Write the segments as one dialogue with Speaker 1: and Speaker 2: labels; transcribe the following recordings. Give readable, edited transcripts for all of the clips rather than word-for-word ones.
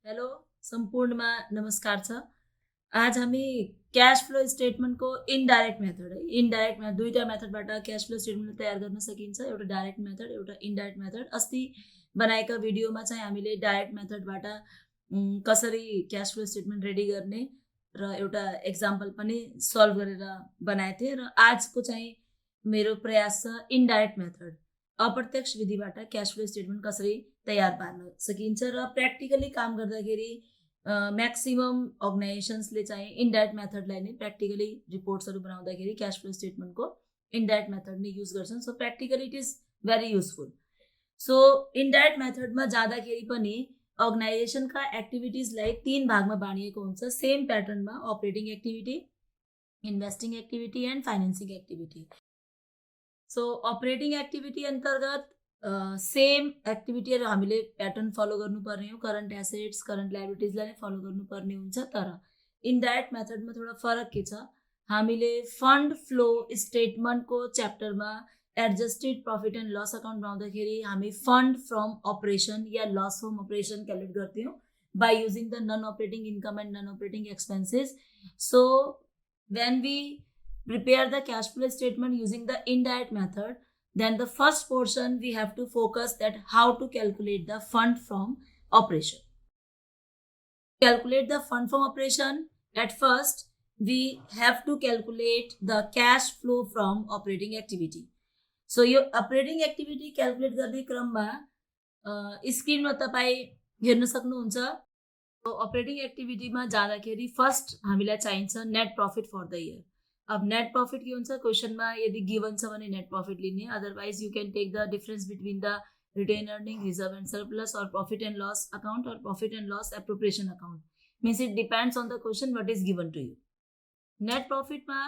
Speaker 1: Hello सम्पूर्णमा नमस्कार छ। आज हामी क्याश फ्लो स्टेटमेन्टको इनडाइरेक्ट मेथड है, इनडाइरेक्ट दुईवटा मेथडबाट क्याश फ्लो स्टेटमेन्ट तयार गर्न सकिन्छ। एउटा डाइरेक्ट मेथड, एउटा इनडाइरेक्ट मेथड। अस्ति बनाएका भिडियोमा चाहिँ हामीले डाइरेक्ट मेथडबाट कसरी क्याश फ्लो स्टेटमेन्ट रेडी गर्ने र एउटा एक्जाम्पल पनि सल्भ गरेर बनाएको थिएँ। र आजको चाहिँ मेरो प्रयास छ इनडाइरेक्ट मेथड, अप्रत्यक्ष विधिबाट क्याश फ्लो स्टेटमेन्ट कसरी तयार पार्न सकिन्छ। र प्र्याक्टिकली काम गर्दाखेरि म्याक्सिमम अर्गनाइजेसन्सले चाहिँ इनडाइरेक्ट मेथडलाई नै प्र्याक्टिकली रिपोर्ट्सहरू बनाउँदाखेरि क्यास फ्लो स्टेटमेन्टको इनडाइरेक्ट मेथड नै युज गर्छन्। So practically it is very useful. So indirect मेथडमा जाँदाखेरि पनि अर्गनाइजेसनका एक्टिभिटिजलाई 3 भागमा बाँडिएको हुन्छ। सेम प्याटर्नमा operating activity, investing activity and financing activity. So operating activity अन्तर्गत सेम एक्टिभिटीहरू हामीले प्याटर्न फलो गर्नुपर्ने हो। करन्ट एसेट्स, करन्ट लाइबिलिटिजलाई नै फलो गर्नुपर्ने हुन्छ। तर इनडाइरेक्ट मेथडमा थोडा फरक के छ, हामीले फन्ड फ्लो स्टेटमेन्टको च्याप्टरमा adjusted profit and loss account बनाउँदाखेरि हामी फन्ड फ्रम अपरेसन या लस फ्रम अपरेसन क्यालकुलेट गर्थ्यौँ by using the non operating income and non operating expenses. So when we prepare the cash flow statement using the indirect method, then the first portion we have to focus that how to calculate the fund from operation. Calculate the fund from operation. At first we have to calculate the cash flow from operating activity. So yo operating activity calculate गर्ने क्रममा स्क्रिनमा तपाईँ हेर्न सक्नुहुन्छ। Operating एक्टिभिटीमा जाँदाखेरि first हामीलाई चाहिन्छ net profit for the year. अब net profit के हुन्छ, क्वेसनमा यदि गिभन छ भने नेट प्रफिट लिने, otherwise you can take the difference between the retain earning, reserve and surplus, और प्रफिट एन्ड लस अकाउन्ट, और profit and loss appropriation account. Means it depends on the question what is given to you. Net प्रफिटमा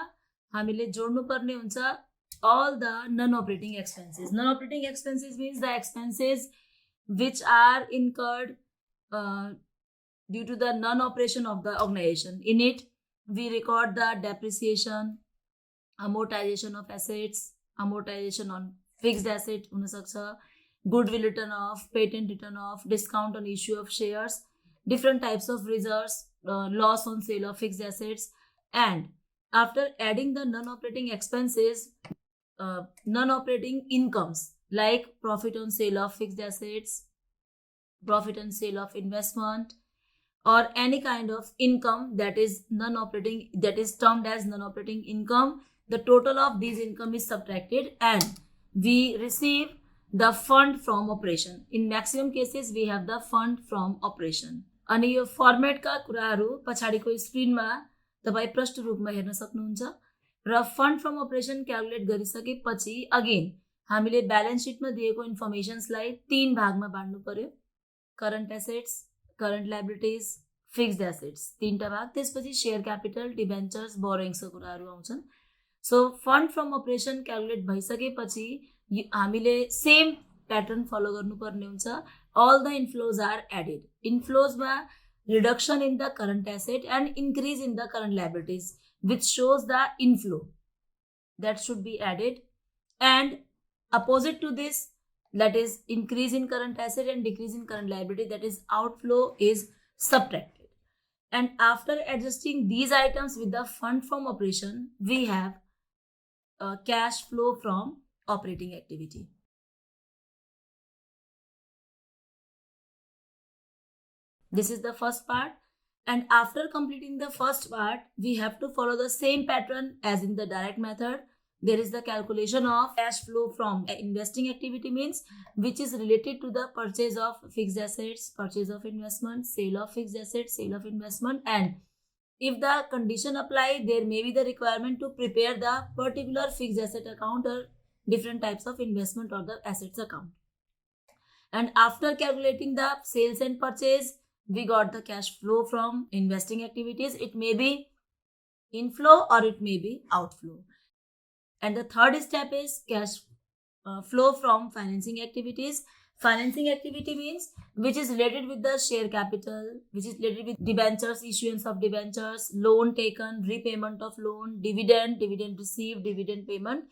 Speaker 1: हामीले जोड्नुपर्ने हुन्छ all the non-operating expenses. Non-operating expenses means the expenses which are incurred due to the non-operation of the organization. In it, we record the depreciation, amortization of assets, amortization on fixed asset, goodwill written off, patent written off, discount on issue of shares, different types of reserves, loss on sale of fixed assets. And after adding the non-operating expenses, non-operating incomes like profit on sale of fixed assets, profit on sale of investment, or any kind of income that is non-operating, that is termed as non-operating income, the total of these income is subtracted and we receive the fund from operation. In maximum cases we have the fund from operation. अनि यो फर्मेटका कुराहरू पछाडिको स्क्रिनमा तपाईँ प्रष्ट रूपमा हेर्न सक्नुहुन्छ। र fund from operation calculate गरिसकेपछि अगेन हामीले ब्यालेन्स सिटमा दिएको इन्फर्मेसन्सलाई 3 भागमा बाँड्नु पर्यो। Current assets, current liabilities, fixed assets, 3टा भाग। त्यसपछि शेयर क्यापिटल, डिबेन्चर्स, बोरोइङ्सको कुराहरू आउँछन्। So fund from operation calculate भइसकेपछि हामीले सेम प्याटर्न फलो गर्नुपर्ने हुन्छ। All the inflows are added. इन्फ्लोजमा reduction in the current asset and increase in the current liabilities, which shows the inflow that should be added, and opposite to this, that is increase in current asset and decrease in current liability, that is outflow, is subtracted. And after adjusting these items with the fund from operation, we have cash flow from operating activity. This is the first part. And after completing the first part, we have to follow the same pattern as in the direct method. There is the calculation of cash flow from investing activity, means which is related to the purchase of fixed assets, purchase of investment, sale of fixed assets, sale of investment. And if the condition apply, there may be the requirement to prepare the particular fixed asset account or different types of investment or the assets account. And after calculating the sales and purchase, we got the cash flow from investing activities. It may be inflow or it may be outflow. And the third step is cash flow from financing activities. Financing activity means which is related with the share capital, which is related with debentures, issuance of debentures, loan taken, repayment of loan, dividend, dividend received, dividend payment.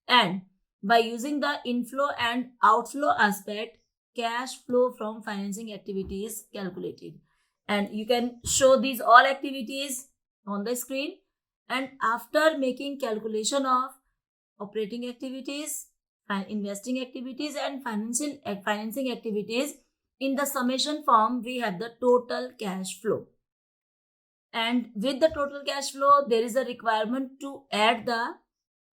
Speaker 1: And by using the inflow and outflow aspect, cash flow from financing activity is calculated. and you can show these all activities on the screen. And after making calculation of operating activities, investing activities, and financing activities, in the summation form we have the total cash flow. And with the total cash flow, there is a requirement to add the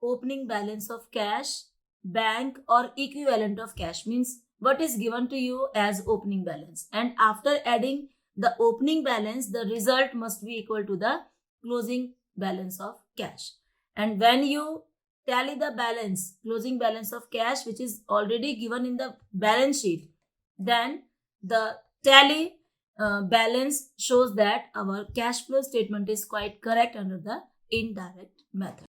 Speaker 1: opening balance of cash, bank, or equivalent of cash, means what is given to you as opening balance. And after adding the opening balance, the result must be equal to the closing balance of cash. And when you tally the balance, closing balance of cash, which is already given in the balance sheet, then the tally balance shows that our cash flow statement is quite correct under the indirect method.